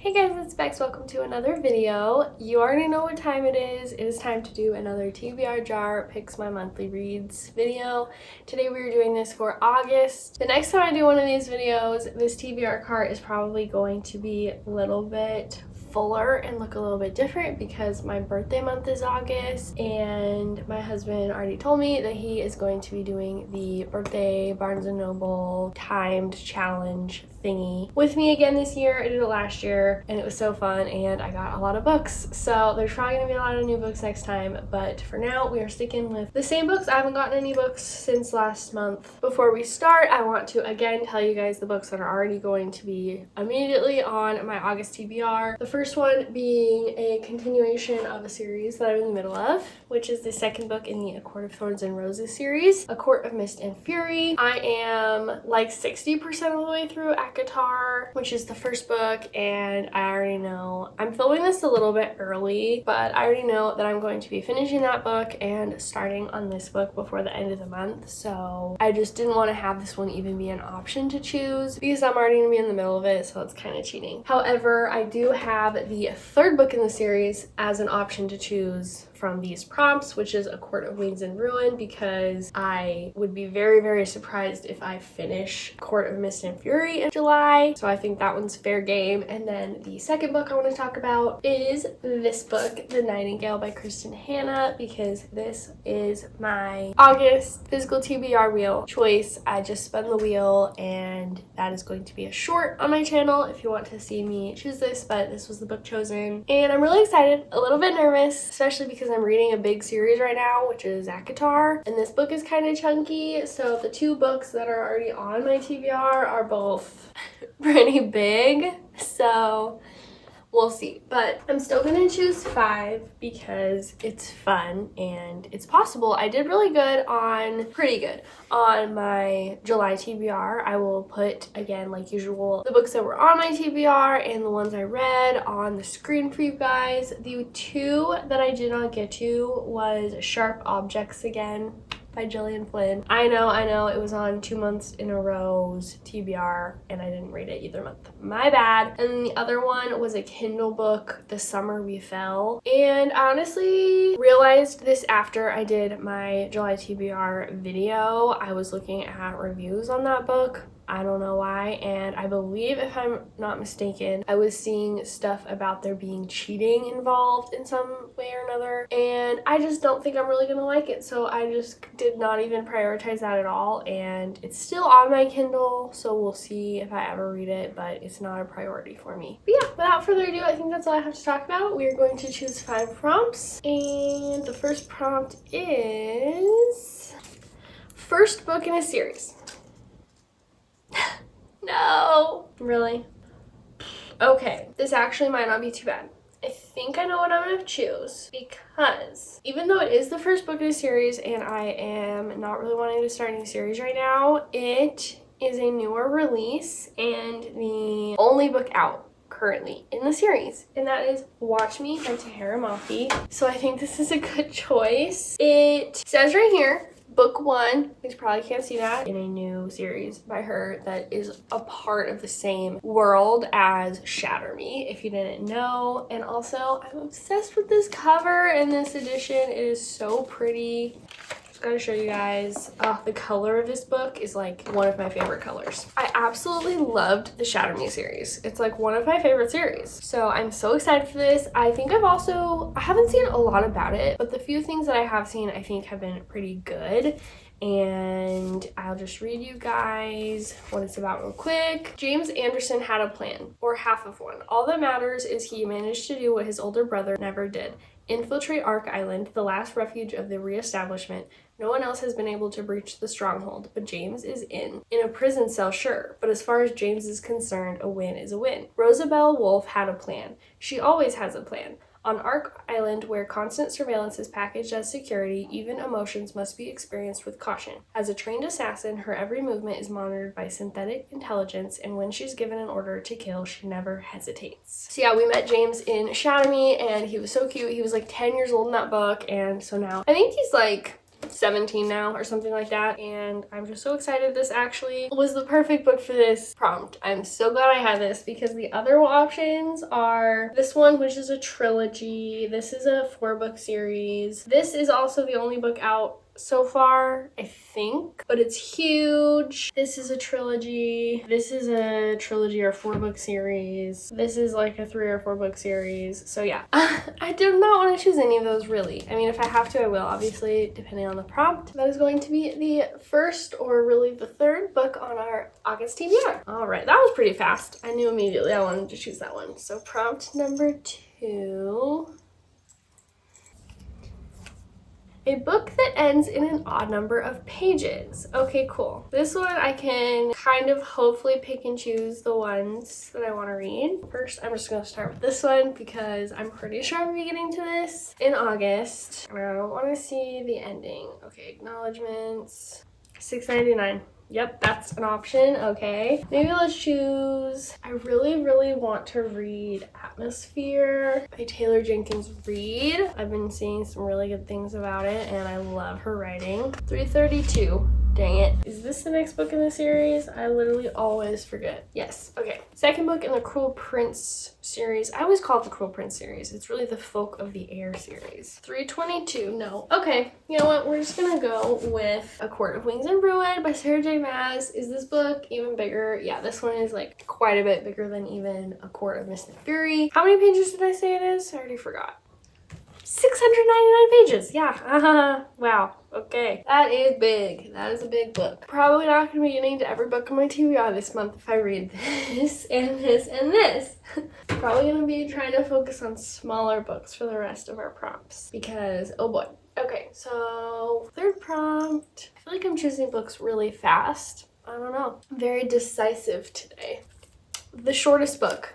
Hey guys, it's Bex. Welcome to another video. You already know what time it is. It is time to do another TBR Jar Picks My Monthly Reads video. Today we are doing this for August. The next time I do one of these videos, this TBR cart is probably going to be a little bit fuller and look a little bit different because my birthday month is August and my husband already told me that he is going to be doing the birthday Barnes & Noble timed challenge thingy with me again this year. I did it last year and it was so fun and I got a lot of books, so there's probably gonna be a lot of new books next time, but for now we are sticking with the same books. I haven't gotten any books since last month. Before we start, I want to again tell you guys the books that are already going to be immediately on my August TBR. The first one being a continuation of a series that I'm in the middle of, which is the second book in the A Court of Thorns and Roses series, A Court of Mist and Fury. I am like 60% of the way through Akatar, which is the first book, and I already know I'm filming this a little bit early, but I already know that I'm going to be finishing that book and starting on this book before the end of the month, so I just didn't want to have this one even be an option to choose because I'm already going to be in the middle of it, so it's kind of cheating. However, I do have the third book in the series as an option to choose from these prompts, which is A Court of Wings and Ruin, because I would be very, very surprised if I finish Court of Mist and Fury in July. So I think that one's fair game. And then the second book I want to talk about is this book, The Nightingale by Kristen Hanna, because this is my August physical TBR wheel choice. I just spun the wheel and that is going to be a short on my channel if you want to see me choose this, but this was the book chosen. And I'm really excited, a little bit nervous, especially because I'm reading a big series right now, which is Akatar, and this book is kind of chunky, so the two books that are already on my TBR are both pretty big, so we'll see. But I'm still gonna choose 5 because it's fun and it's possible. I did pretty good on my July TBR. I will put, again, like usual, the books that were on my TBR and the ones I read on the screen for you guys. The 2 that I did not get to was Sharp Objects Again by Gillian Flynn. I know, it was on 2 months in a row's TBR and I didn't read it either month. My bad. And then the other one was a Kindle book, The Summer We Fell. And I honestly realized this after I did my July TBR video. I was looking at reviews on that book. I don't know why, and I believe, if I'm not mistaken, I was seeing stuff about there being cheating involved in some way or another, and I just don't think I'm really gonna like it, so I just did not even prioritize that at all, and it's still on my Kindle, so we'll see if I ever read it, but it's not a priority for me. But yeah, without further ado, I think that's all I have to talk about. We are going to choose 5 prompts, and the first prompt is first book in a series. No. Really? Okay, this actually might not be too bad. I think I know what I'm gonna choose because even though it is the first book in a series and I am not really wanting to start a new series right now, it is a newer release and the only book out currently in the series, and that is Watch Me by Tahira Mafi. So I think this is a good choice. It says right here, Book 1, you probably can't see that, in a new series by her that is a part of the same world as Shatter Me, if you didn't know. And also, I'm obsessed with this cover in this edition. It is so pretty. Just gotta show you guys. The color of this book is like one of my favorite colors. I absolutely loved the Shatter Me series. It's like one of my favorite series. So I'm so excited for this. I think I haven't seen a lot about it, but the few things that I have seen I think have been pretty good. And I'll just read you guys what it's about real quick. James Anderson had a plan, or half of one. All that matters is he managed to do what his older brother never did. Infiltrate Ark Island, the last refuge of the reestablishment. No one else has been able to breach the stronghold, but James is in a prison cell, sure, but as far as James is concerned, a win is a win. Rosabelle Wolfe had a plan. She always has a plan. On Ark Island, where constant surveillance is packaged as security, even emotions must be experienced with caution. As a trained assassin, her every movement is monitored by synthetic intelligence, and when she's given an order to kill, she never hesitates. So yeah, we met James in Shatter Me, and he was so cute. He was like 10 years old in that book, and so now I think he's like 17 now or something like that, and I'm just so excited. This actually was the perfect book for this prompt. I'm so glad I had this because the other options are this one, which is a trilogy. This is a 4-book series. This is also the only book out so far, I think, but it's huge. This is a trilogy. This is a trilogy or 4-book series. This is like a 3 or 4-book series. So yeah, I do not want to choose any of those really. I mean, if I have to, I will, obviously, depending on the prompt. That is going to be the first or really the third book on our August TBR. All right, that was pretty fast. I knew immediately I wanted to choose that one. So prompt number 2. A book that ends in an odd number of pages. Okay, cool. This one I can kind of hopefully pick and choose the ones that I want to read. First, I'm just going to start with this one because I'm pretty sure I'm getting to this in August. And I don't want to see the ending. Okay, acknowledgements. $6.99. Yep, that's an option. Okay, maybe let's choose. I really want to read Atmosphere by Taylor Jenkins Reid. I've been seeing some really good things about it and I love her writing. 332. Dang it. Is this the next book in the series? I literally always forget. Yes. Okay. Second book in the Cruel Prince series. I always call it the Cruel Prince series. It's really the Folk of the Air series. 322. No. Okay. You know what? We're just gonna go with A Court of Wings and Ruin by Sarah J. Maas. Is this book even bigger? Yeah, this one is like quite a bit bigger than even A Court of Mist and Fury. How many pages did I say it is? I already forgot. 699 pages. Yeah. Wow. Okay. That is big. That is a big book. Probably not going to be getting to every book on my TBR this month if I read this and this and this. Probably going to be trying to focus on smaller books for the rest of our prompts because, oh boy. Okay, so third prompt. I feel like I'm choosing books really fast. I don't know. I'm very decisive today. The shortest book.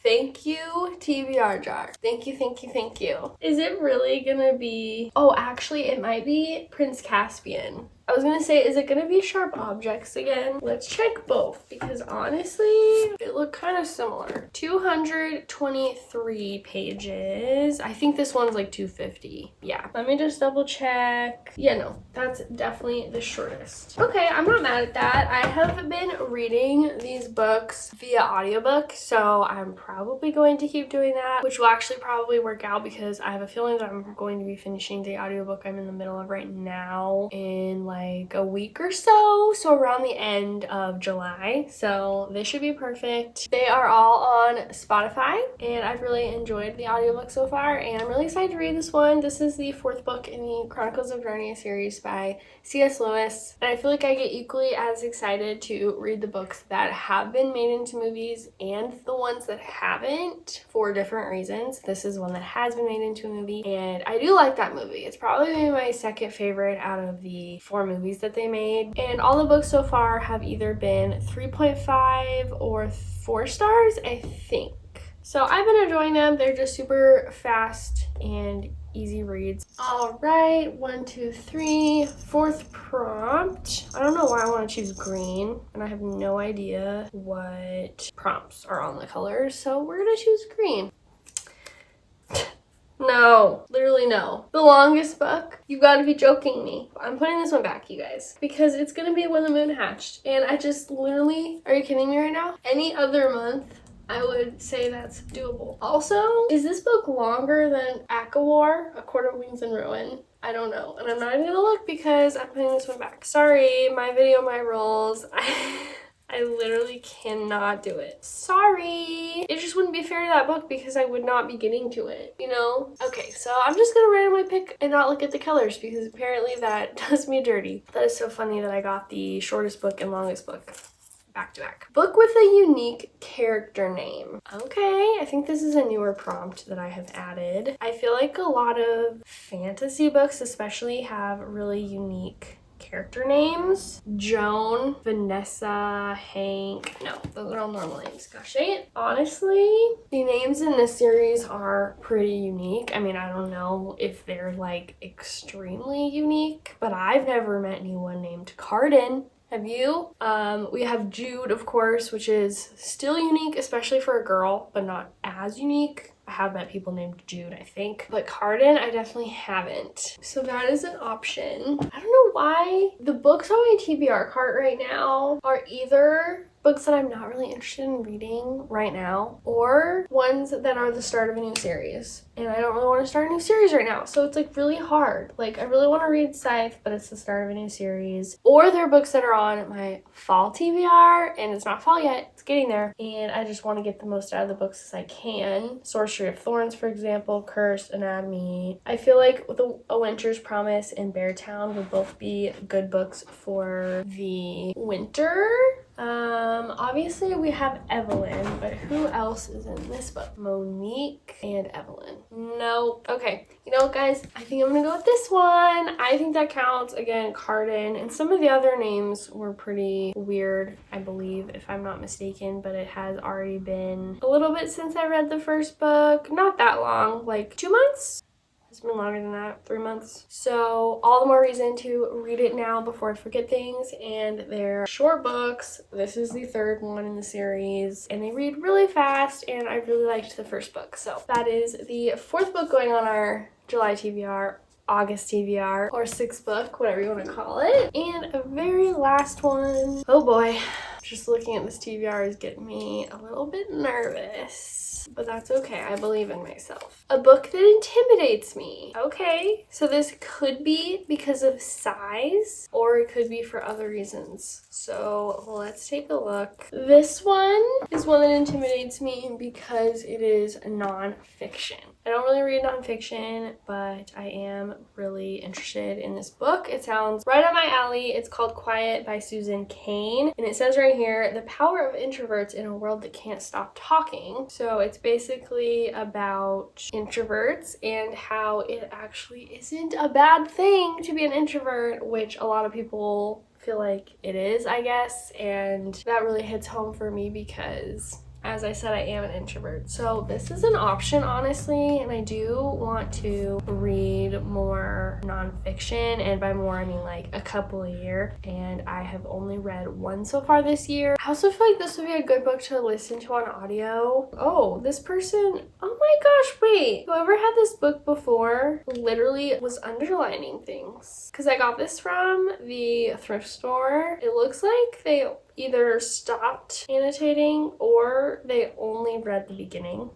Thank you, TBR Jar. Thank you, thank you, thank you. Is it really gonna be... Oh, actually, it might be Prince Caspian. I was gonna say, is it gonna be Sharp Objects again? Let's check both because honestly, it looked kind of similar. 223 pages. I think this one's like 250. Yeah, let me just double check. Yeah, no, that's definitely the shortest. Okay, I'm not mad at that. I have been reading these books via audiobook, so I'm probably going to keep doing that, which will actually probably work out because I have a feeling that I'm going to be finishing the audiobook I'm in the middle of right now in like a week or so around the end of July, so this should be perfect. They are all on Spotify and I've really enjoyed the audiobook so far and I'm really excited to read this one. This is the 4th book in the Chronicles of Narnia series by C.S. Lewis, and I feel like I get equally as excited to read the books that have been made into movies and the ones that haven't for different reasons. This is one that has been made into a movie and I do like that movie. It's probably my second favorite out of the 4 movies that they made, and all the books so far have either been 3.5 or 4 stars, I think. So I've been enjoying them. They're just super fast and easy reads. All right, 1, 2, 3. 4th prompt. I don't know why I want to choose green, and I have no idea what prompts are on the colors, so we're gonna choose green. No, literally no. The longest book? You've got to be joking me. I'm putting this one back, you guys, because it's gonna be When the Moon Hatched, and I just literally, are you kidding me right now? Any other month, I would say that's doable. Also, is this book longer than ACOWAR, A Court of Wings and Ruin? I don't know, and I'm not even gonna look because I'm putting this one back. Sorry, my video, my rules. I literally cannot do it. Sorry. It just wouldn't be fair to that book because I would not be getting to it, you know? Okay, so I'm just gonna randomly pick and not look at the colors because apparently that does me dirty. That is so funny that I got the shortest book and longest book back to back. Book with a unique character name. Okay, I think this is a newer prompt that I have added. I feel like a lot of fantasy books especially have really unique character names. Joan, Vanessa, Hank. No, those are all normal names. Gosh dang it. Honestly, the names in this series are pretty unique. I mean, I don't know if they're like extremely unique, but I've never met anyone named Carden. Have you? We have Jude, of course, which is still unique, especially for a girl, but not as unique I have met people named June, I think. But Carden, I definitely haven't. So that is an option. I don't know why the books on my TBR cart right now are either books that I'm not really interested in reading right now, or ones that are the start of a new series. And I don't really want to start a new series right now. So it's like really hard. Like I really want to read Scythe, but it's the start of a new series. Or there are books that are on my fall TBR, and it's not fall yet, it's getting there. And I just want to get the most out of the books as I can. Sorcery of Thorns, for example, Cursed, Anatomy. I feel like A Winter's Promise and Beartown would both be good books for the winter. Obviously we have Evelyn, but who else is in this book? Monique and Evelyn. Nope. Okay, you know what, guys? I think I'm gonna go with this one. I think that counts. Again, Carden, and some of the other names were pretty weird, I believe, if I'm not mistaken, but it has already been a little bit since I read the first book. Not that long, like 2 months? It's been longer than that, 3 months. So all the more reason to read it now before I forget things. And they're short books. This is the third one in the series, and they read really fast, and I really liked the first book. So that is the fourth book going on our July TBR, August TBR, or sixth book, whatever you want to call it. And a very last one. Oh boy, just looking at this TBR is getting me a little bit nervous. But that's okay. I believe in myself. A book that intimidates me. Okay. So this could be because of size, or it could be for other reasons. So let's take a look. This one is one that intimidates me because it is nonfiction. I don't really read nonfiction, but I am really interested in this book. It sounds right up my alley. It's called Quiet by Susan Cain. And it says right here, the power of introverts in a world that can't stop talking. So it's basically about introverts and how it actually isn't a bad thing to be an introvert, which a lot of people feel like it is, I guess. And that really hits home for me because, as I said, I am an introvert. So this is an option, honestly, and I do want to read more nonfiction, and by more I mean like a couple a year, and I have only read one so far this year. I also feel like this would be a good book to listen to on audio. Oh, this person, oh my gosh, wait. Whoever had this book before literally was underlining things, because I got this from the thrift store. It looks like they either stopped annotating or they only read the beginning.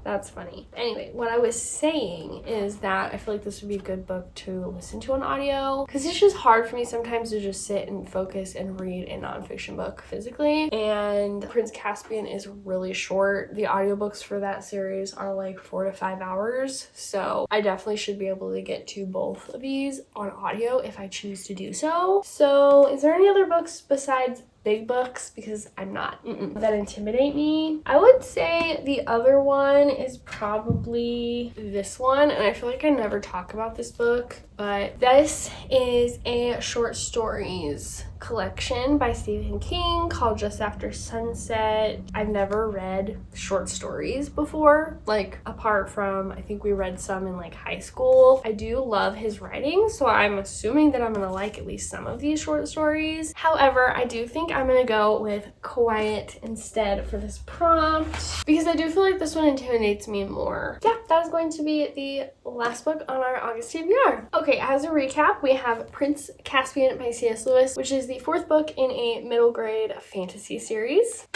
That's funny. Anyway, what I was saying is that I feel like this would be a good book to listen to on audio, because it's just hard for me sometimes to just sit and focus and read a nonfiction book physically. And Prince Caspian is really short. The audiobooks for that series are like 4 to 5 hours. So I definitely should be able to get to both of these on audio if I choose to do so. So is there any other books besides big books, because I'm not, that intimidate me? I would say the other one is probably this one, and I feel like I never talk about this book, but this is a short stories collection by Stephen King called Just After Sunset. I've never read short stories before, like apart from, I think we read some in like high school. I do love his writing, so I'm assuming that I'm gonna like at least some of these short stories. However, I do think I'm gonna go with Quiet instead for this prompt, because I do feel like this one intimidates me more. Yeah, that is going to be the last book on our August TBR. Okay, as a recap, we have Prince Caspian by C.S. Lewis, which is the fourth book in a middle grade fantasy series.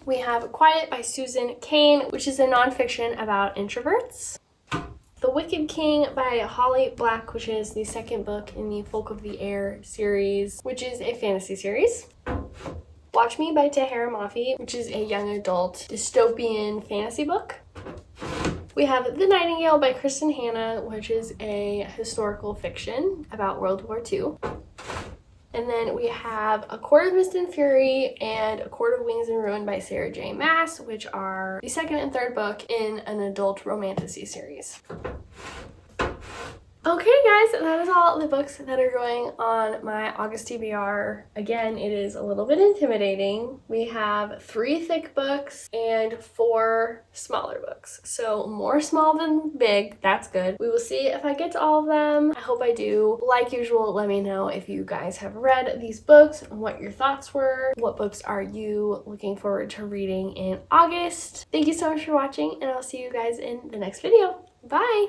We have Quiet by Susan Cain, which is a nonfiction about introverts. The Wicked King by Holly Black, which is the second book in the Folk of the Air series, which is a fantasy series. Watch Me by Tahara Mafi, which is a young adult dystopian fantasy book. We have The Nightingale by Kristen Hanna, which is a historical fiction about World War II. And then we have A Court of Mist and Fury and A Court of Wings and Ruin by Sarah J. Maas, which are the second and third book in an adult romantasy series. Okay guys, that is all the books that are going on my August TBR. Again, it is a little bit intimidating. We have 3 thick books and 4 smaller books. So more small than big, that's good. We will see if I get to all of them. I hope I do. Like usual, let me know if you guys have read these books and what your thoughts were. What books are you looking forward to reading in August? Thank you so much for watching, and I'll see you guys in the next video. Bye!